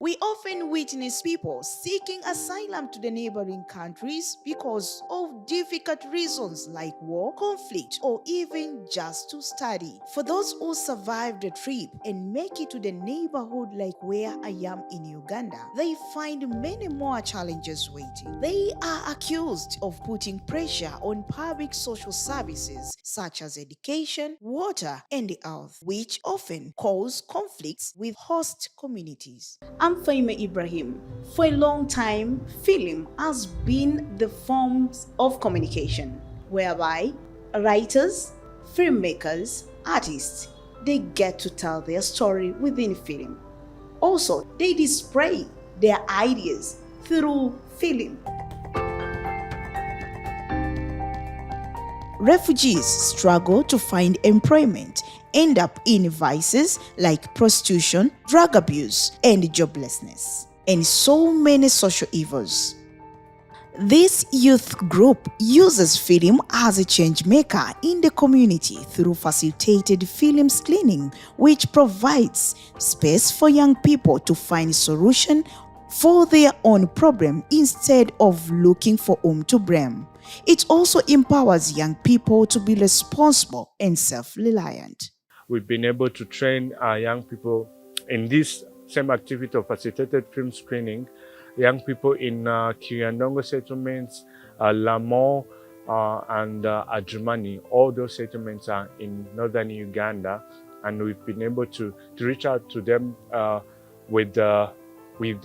We often witness people seeking asylum to the neighboring countries because of difficult reasons like war, conflict, or even just to study. For those who survive the trip and make it to the neighborhood like where I am in Uganda, they find many more challenges waiting. They are accused of putting pressure on public social services such as education, water, and the health, which often cause conflicts with host communities. I'm Faima Ibrahim. For a long time, film has been the form of communication whereby writers, filmmakers, artists, they get to tell their story within film. Also, they display their ideas through film. Refugees struggle to find employment, end up in vices like prostitution, drug abuse, and joblessness, and so many social evils. This youth group uses film as a change maker in the community through facilitated film screening, which provides space for young people to find solution for their own problem instead of looking for whom to blame. It also empowers young people to be responsible and self-reliant. We've been able to train our young people in this same activity of facilitated film screening. Young people in Kiriandongo settlements, Lamo, and Adjumani. All those settlements are in northern Uganda, and we've been able to reach out to them with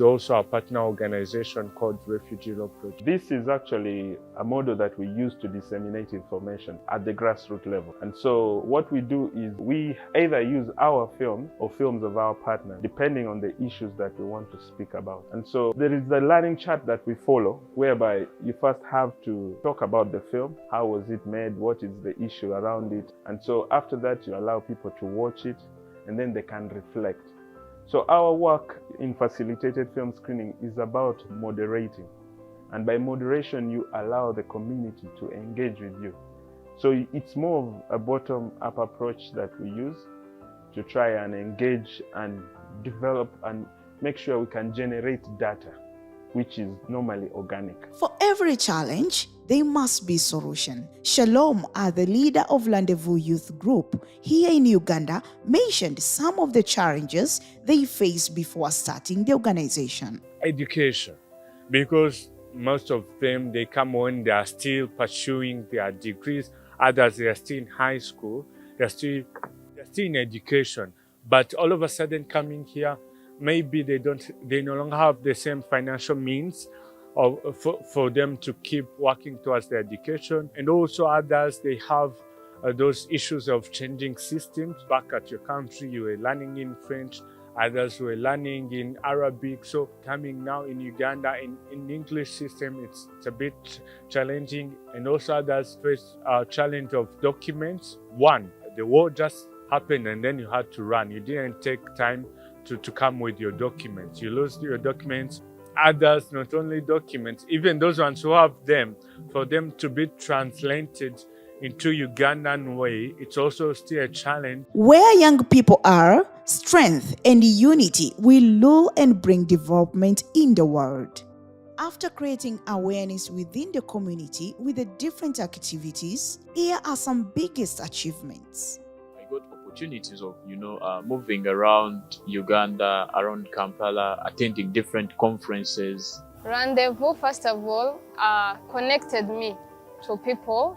also a partner organization called Refugee Law Project. This is actually a model that we use to disseminate information at the grassroots level. And so what we do is we either use our film or films of our partner, depending on the issues that we want to speak about. And so there is the learning chart that we follow, whereby you first have to talk about the film. How was it made? What is the issue around it? And so after that, you allow people to watch it, and then they can reflect. So our work in facilitated film screening is about moderating. And by moderation, you allow the community to engage with you. So it's more of a bottom-up approach that we use to try and engage and develop and make sure we can generate data, which is normally organic. For every challenge, there must be solution. Shalom, the leader of Rendezvous Youth Group here in Uganda, mentioned some of the challenges they face before starting the organization. Education, because most of them, they come when they are still pursuing their degrees. Others, they are still in high school. They're still in education. But all of a sudden coming here, maybe they no longer have the same financial means for them to keep working towards their education. And also others, they have those issues of changing systems. Back at your country, you were learning in French, others were learning in Arabic. So coming now in Uganda in English system, it's a bit challenging. And also others face a challenge of documents. One, the war just happened and then you had to run. You didn't take time to come with your documents. You lose your documents. Others, not only documents, even those ones who have them, for them to be translated into Ugandan way, it's also still a challenge. Where young people are, strength and unity will lure and bring development in the world. After creating awareness within the community with the different activities, here are some biggest achievements. Got opportunities of moving around Uganda, around Kampala, attending different conferences. Rendezvous, first of all, connected me to people,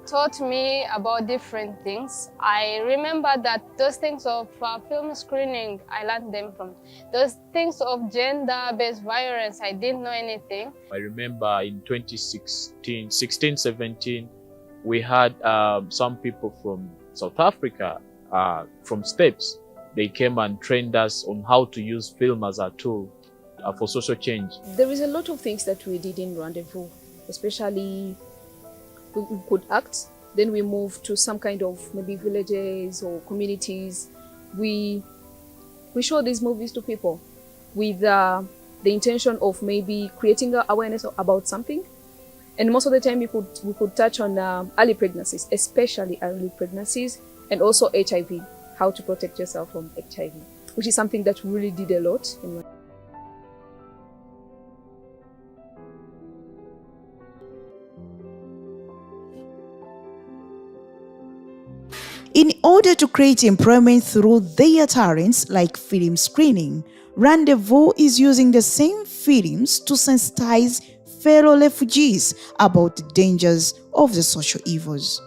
taught me about different things. I remember that those things of film screening, I learned them from. Those things of gender-based violence, I didn't know anything. I remember in 2016-17, we had some people from South Africa, from STEPS. They came and trained us on how to use film as a tool for social change. There is a lot of things that we did in Rendezvous, especially we could act. Then we moved to some kind of maybe villages or communities. We show these movies to people with the intention of maybe creating awareness about something. And most of the time we could touch on early pregnancies, especially early pregnancies, and also HIV, how to protect yourself from HIV, which is something that we really did a lot. in order to create employment through their talents like film screening. Rendezvous is using the same films to sensitize fellow refugees about the dangers of the social evils.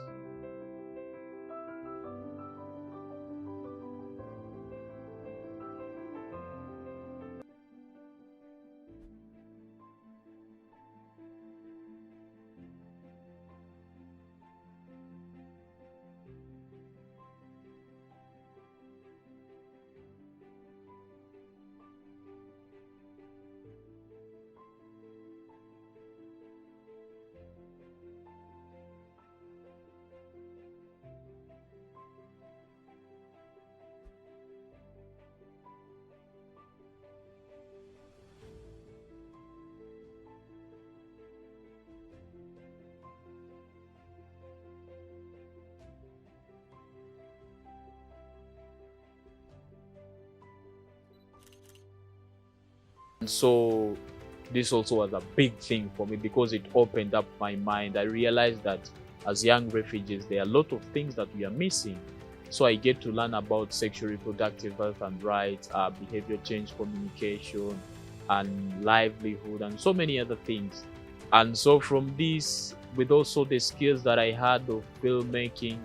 And so this also was a big thing for me because it opened up my mind. I realized that as young refugees, there are a lot of things that we are missing. So I get to learn about sexual reproductive health and rights, behavior change communication, and livelihood, and so many other things. And so from this, with also the skills that I had of filmmaking,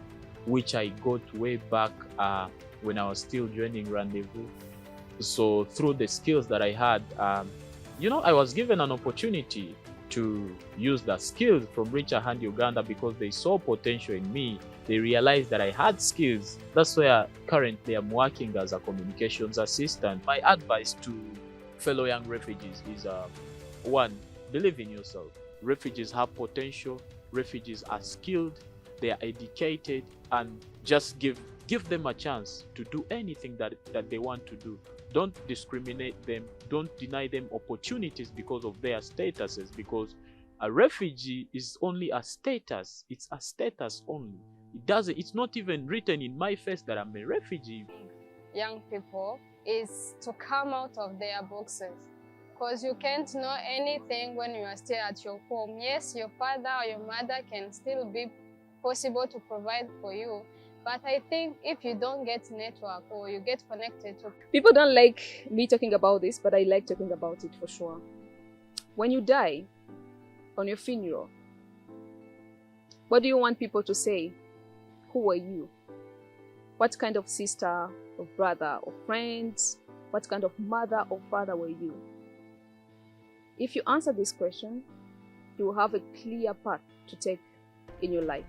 which I got way back when I was still joining Rendezvous. So through the skills that I had, I was given an opportunity to use the skills from Richer Hand Uganda because they saw potential in me. They realized that I had skills. That's where currently I'm working as a communications assistant. My advice to fellow young refugees is one, believe in yourself. Refugees have potential. Refugees are skilled. They are educated, and just give them a chance to do anything that they want to do. Don't discriminate them. Don't deny them opportunities because of their statuses, because a refugee is only a status. It's a status only. It's not even written in my face that I'm a refugee. Young people is to come out of their boxes, because you can't know anything when you are still at your home. Yes, your father or your mother can still be possible to provide for you, but I think if you don't get network or you get connected to People don't like me talking about this, but I like talking about it for sure. When you die, on your funeral, what do you want people to say? Who were you? What kind of sister or brother or friends? What kind of mother or father were you? If you answer this question, you will have a clear path to take in your life.